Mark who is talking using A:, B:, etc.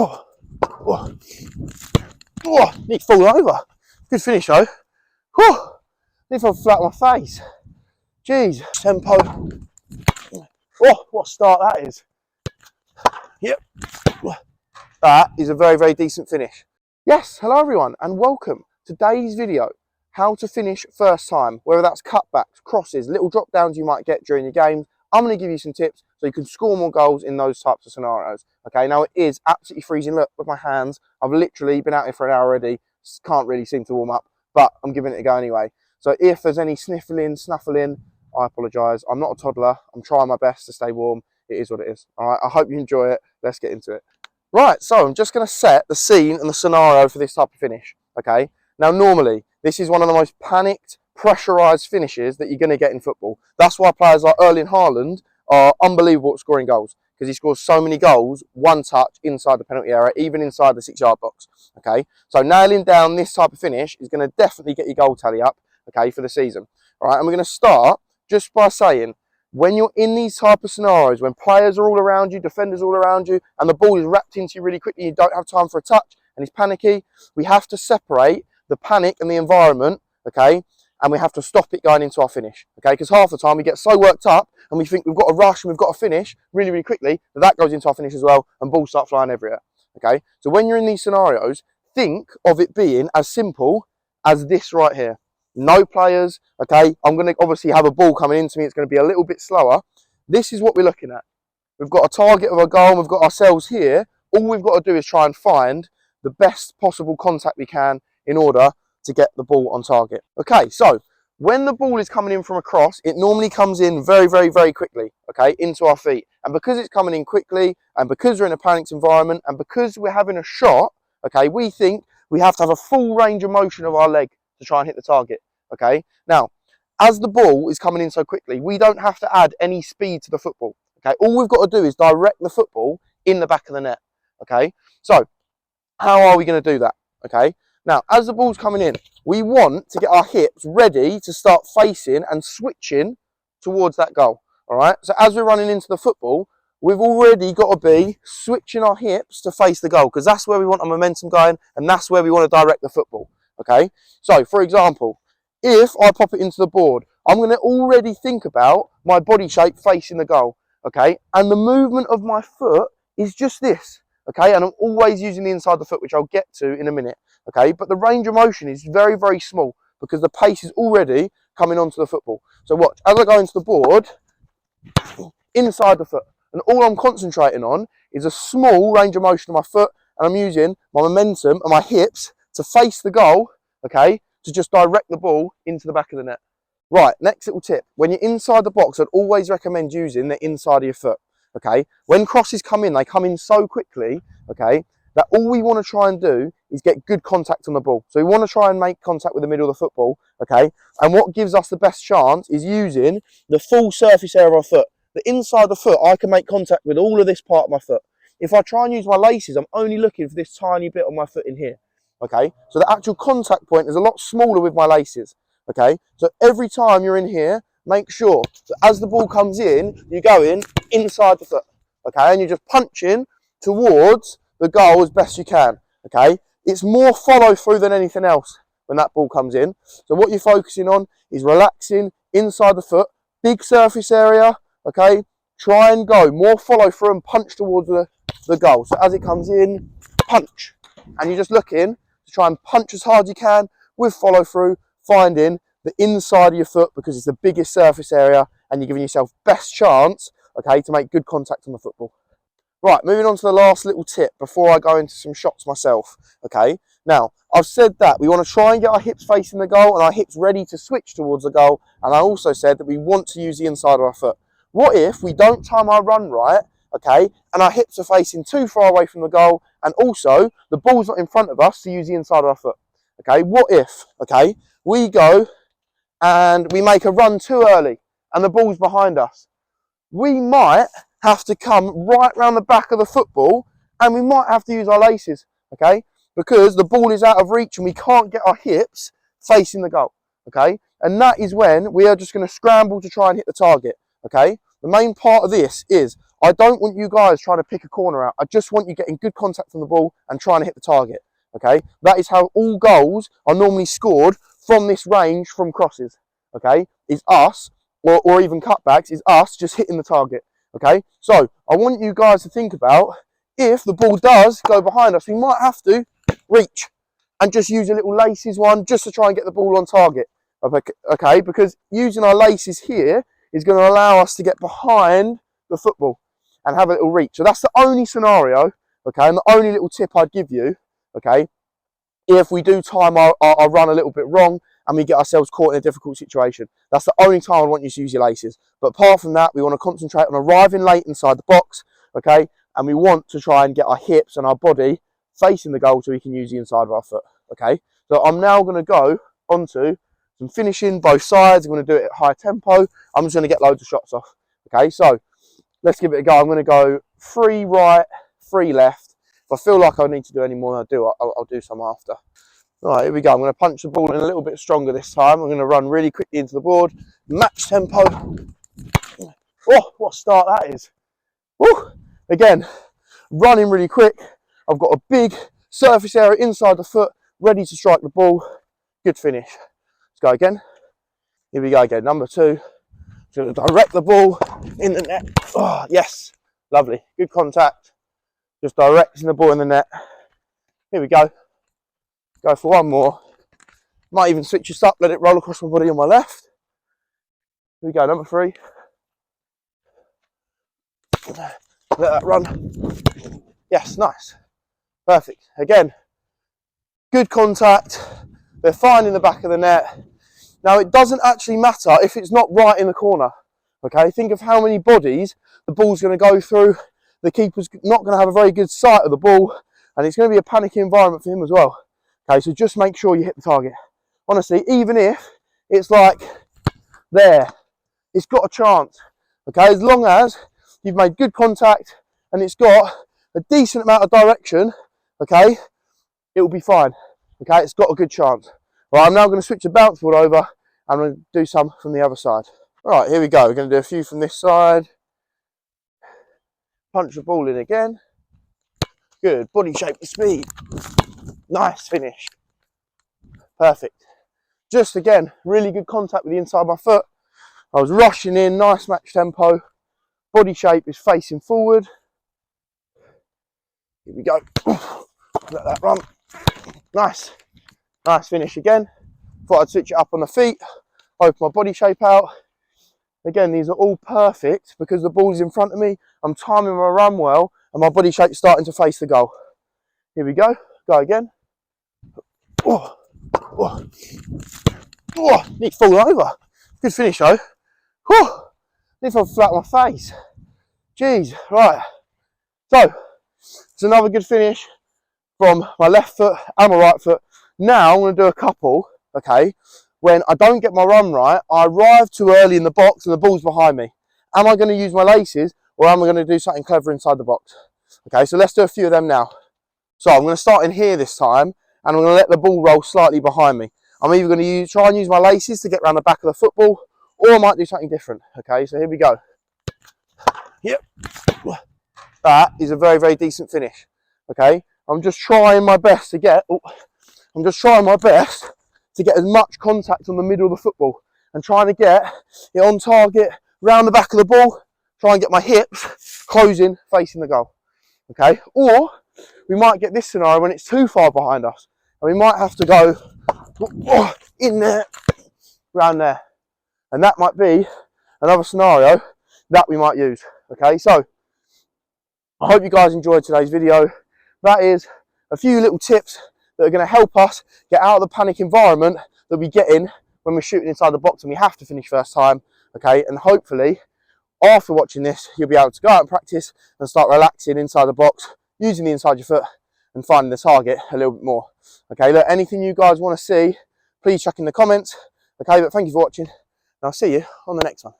A: Oh, oh, oh, need to fall over. Good finish though. Oh, need to flat on my face. Jeez, tempo. Oh, what a start that is. Yep. That is a very, very decent finish. Yes, hello everyone and welcome. Today's video, how to finish first time, whether that's cutbacks, crosses, little drop downs you might get during your games. I'm going to give you some tips so you can score more goals in those types of scenarios. Okay, now it is absolutely freezing. Look, with my hands, I've literally been out here for an hour already. Can't really seem to warm up, but I'm giving it a go anyway. So if there's any sniffling, snuffling, I apologise. I'm not a toddler. I'm trying my best to stay warm. It is what it is. All right, I hope you enjoy it. Let's get into it. Right, so I'm just going to set the scene and the scenario for this type of finish, okay? Now, normally, this is one of the most panicked, pressurised finishes that you're going to get in football. That's why players like Erling Haaland are unbelievable at scoring goals, because he scores so many goals, one touch, inside the penalty area, even inside the 6-yard box, okay? So nailing down this type of finish is going to definitely get your goal tally up, okay, for the season. All right, and we're going to start just by saying, when you're in these type of scenarios, when players are all around you, defenders all around you, and the ball is wrapped into you really quickly, you don't have time for a touch, and it's panicky, we have to separate the panic and the environment, okay? And we have to stop it going into our finish, okay? Because half the time we get so worked up and we think we've got to rush and we've got to finish really, really quickly, that goes into our finish as well, and balls start flying everywhere, okay? So when you're in these scenarios, think of it being as simple as this right here. No players, okay? I'm going to obviously have a ball coming into me. It's going to be a little bit slower. This is what we're looking at. We've got a target of a goal and we've got ourselves here. All we've got to do is try and find the best possible contact we can in order to get the ball on target. Okay, so when the ball is coming in from across, it normally comes in very, very, very quickly, okay, into our feet. And because it's coming in quickly and because we're in a panicked environment and because we're having a shot, okay, we think we have to have a full range of motion of our leg to try and hit the target, okay? Now, as the ball is coming in so quickly, we don't have to add any speed to the football, okay? All we've got to do is direct the football in the back of the net, okay? So, how are we going to do that, okay? Now, as the ball's coming in, we want to get our hips ready to start facing and switching towards that goal, all right? So, as we're running into the football, we've already got to be switching our hips to face the goal because that's where we want our momentum going and that's where we want to direct the football. Okay, so for example, if I pop it into the board, I'm going to already think about my body shape facing the goal, okay? And the movement of my foot is just this, okay? And I'm always using the inside of the foot, which I'll get to in a minute, okay? But the range of motion is very, very small because the pace is already coming onto the football. So watch, as I go into the board, inside the foot, and all I'm concentrating on is a small range of motion of my foot, and I'm using my momentum and my hips to face the goal, okay, to just direct the ball into the back of the net. Right, next little tip. When you're inside the box, I'd always recommend using the inside of your foot, okay? When crosses come in, they come in so quickly, okay, that all we want to try and do is get good contact on the ball. So we want to try and make contact with the middle of the football, okay? And what gives us the best chance is using the full surface area of our foot. The inside of the foot, I can make contact with all of this part of my foot. If I try and use my laces, I'm only looking for this tiny bit on my foot in here. Okay, so the actual contact point is a lot smaller with my laces, okay? So every time you're in here, make sure that as the ball comes in, you go in inside the foot, okay? And you're just punching towards the goal as best you can, okay? It's more follow through than anything else when that ball comes in. So what you're focusing on is relaxing inside the foot, big surface area, okay? Try and go more follow through and punch towards the goal. So as it comes in, punch. And you're just looking to try and punch as hard as you can with follow through, finding the inside of your foot because it's the biggest surface area and you're giving yourself best chance, okay, to make good contact on the football. Right, moving on to the last little tip before I go into some shots myself, okay? Now, I've said that we want to try and get our hips facing the goal and our hips ready to switch towards the goal, and I also said that we want to use the inside of our foot. What if we don't time our run right, okay, and our hips are facing too far away from the goal, and also the ball's not in front of us to use the inside of our foot, okay? What if, okay, we go and we make a run too early and the ball's behind us? We might have to come right round the back of the football and we might have to use our laces, okay, because the ball is out of reach and we can't get our hips facing the goal, okay? And that is when we are just going to scramble to try and hit the target, okay? The main part of this is I don't want you guys trying to pick a corner out. I just want you getting good contact on the ball and trying to hit the target. Okay, that is how all goals are normally scored from this range from crosses. Okay, is us, or even cutbacks, is us just hitting the target. Okay, so I want you guys to think about, if the ball does go behind us, we might have to reach and just use a little laces one just to try and get the ball on target. Okay, because using our laces here is going to allow us to get behind the football and have a little reach. So that's the only scenario, okay, and the only little tip I'd give you, okay, if we do time our run a little bit wrong and we get ourselves caught in a difficult situation. That's the only time I want you to use your laces. But apart from that, we want to concentrate on arriving late inside the box, okay, and we want to try and get our hips and our body facing the goal so we can use the inside of our foot, okay. So I'm now going to go onto some finishing both sides. I'm going to do it at high tempo. I'm just going to get loads of shots off, okay. So let's give it a go. I'm going to go 3 right, 3 left. If I feel like I need to do any more than I do, I'll do some after. Right, here we go. I'm going to punch the ball in a little bit stronger this time. I'm going to run really quickly into the board. Match tempo. Oh, what a start that is. Woo! Again, running really quick. I've got a big surface area inside the foot, ready to strike the ball. Good finish. Let's go again. Here we go again. Number 2. Just going to direct the ball in the net. Oh, yes. Lovely. Good contact. Just directing the ball in the net. Here we go. Go for one more. Might even switch this up, let it roll across my body on my left. Here we go, number 3. Let that run. Yes, nice. Perfect. Again, good contact. They're fine in the back of the net. Now, it doesn't actually matter if it's not right in the corner. Okay, think of how many bodies the ball's going to go through. The keeper's not going to have a very good sight of the ball, and it's going to be a panicky environment for him as well. Okay, so just make sure you hit the target. Honestly, even if it's like there, it's got a chance. Okay, as long as you've made good contact and it's got a decent amount of direction, okay, it will be fine. Okay, it's got a good chance. Right, I'm now going to switch the bounce ball over and I'm going to do some from the other side. Right, here we go. We're going to do a few from this side. Punch the ball in again. Good, body shape and speed. Nice finish. Perfect. Just again, really good contact with the inside of my foot. I was rushing in, nice match tempo. Body shape is facing forward. Here we go. Let that run. Nice. Nice finish again. Thought I'd switch it up on the feet. Open my body shape out. Again, these are all perfect because the ball's in front of me. I'm timing my run well and my body shape's starting to face the goal. Here we go. Go again. Oh, oh, oh, need to fall over. Good finish though. Oh, need to flat on my face. Jeez, right. So, it's another good finish from my left foot and my right foot. Now I'm going to do a couple, okay. When I don't get my run right, I arrive too early in the box and the ball's behind me. Am I going to use my laces or am I going to do something clever inside the box? Okay, so let's do a few of them now. So I'm going to start in here this time and I'm going to let the ball roll slightly behind me. I'm either going to try and use my laces to get around the back of the football or I might do something different. Okay, so here we go. Yep. That is a very, very decent finish. Okay, I'm just trying my best to get, as much contact on the middle of the football and trying to get it on target, round the back of the ball, try and get my hips closing, facing the goal. Okay, or we might get this scenario when it's too far behind us and we might have to go in there, round there. And that might be another scenario that we might use. Okay, so I hope you guys enjoyed today's video. That is a few little tips that are going to help us get out of the panic environment that we get in when we're shooting inside the box and we have to finish first time. Okay, and hopefully after watching this you'll be able to go out and practice and start relaxing inside the box, using the inside of your foot and finding the target a little bit more. Okay, look, anything you guys want to see, please chuck in the comments. Okay, but thank you for watching and I'll see you on the next one.